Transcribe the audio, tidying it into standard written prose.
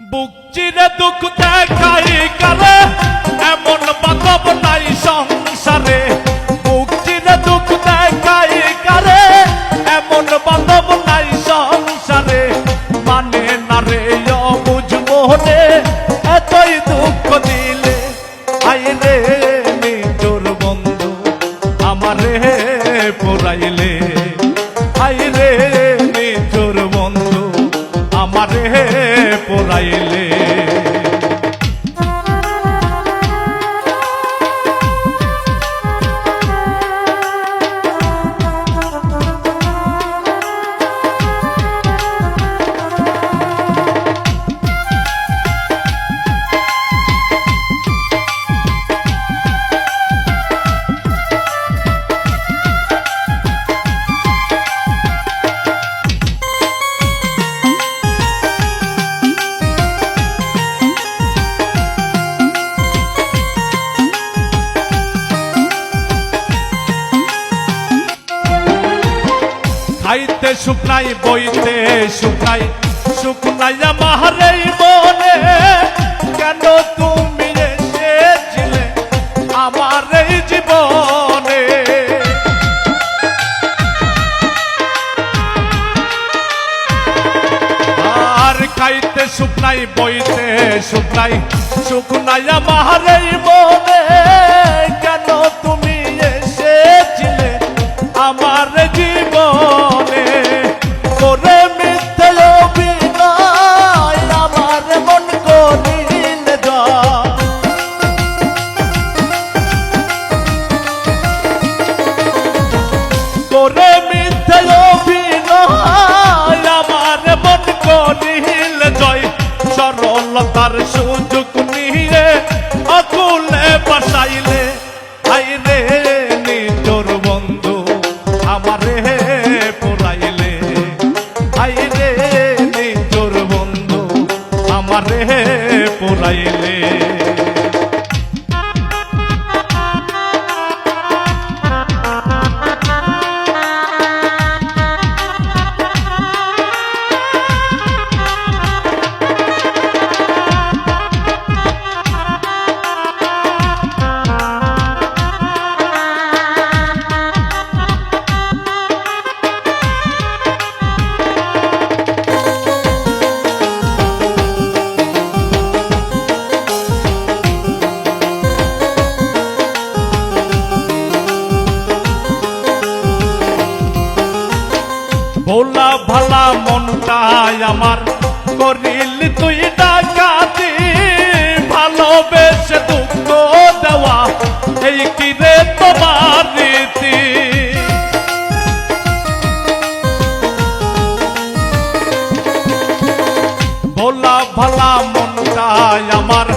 বুক চিরে দুঃখ দেখাই কারে এমন বান্ধব নাই সংসারে। বুক চিরে দুঃখ দেখাই কারে এমন বান্ধব নাই সংসারে। মানে না রে অবুঝ মোহনে এতই দুঃখ দিলে। আই রে নিজর বন্ধু আমারে পোড়াইলে। আই রে নিজর বন্ধু আমারে পোড়াইলে। খাইতে সুখ নাই বইতে সুখ নাই, সুখ নাই আমার এই মনে। কেন তুমি এসেছিলে আমার এই জীবনে। আর খাইতে সুখ নাই বইতে সুখ নাই, সুখ নাই আমার এই মনে। কেন তুমি এসেছিলে আমার জীবনে। করে মিথ্যে অভিনয় আমার মন করিলে জয়। করে মিথ্যে অভিনয় আমার মন করিলে জয়। সরলতার সুযোগ নিয়ে অকুলে বাসাইলে। আই রে নিজর বন্ধু আমারে পোড়াইলে। আই রে নিজর বন্ধু আমারে পোড়াইলে। ভোলা ভালা মনটাই আমার করিলি তুই ডাকাতি। ভালোবেসে দুঃখ দেওয়া এই কি রে তোমার রীতি। ভোলা ভালা মনটাই আমার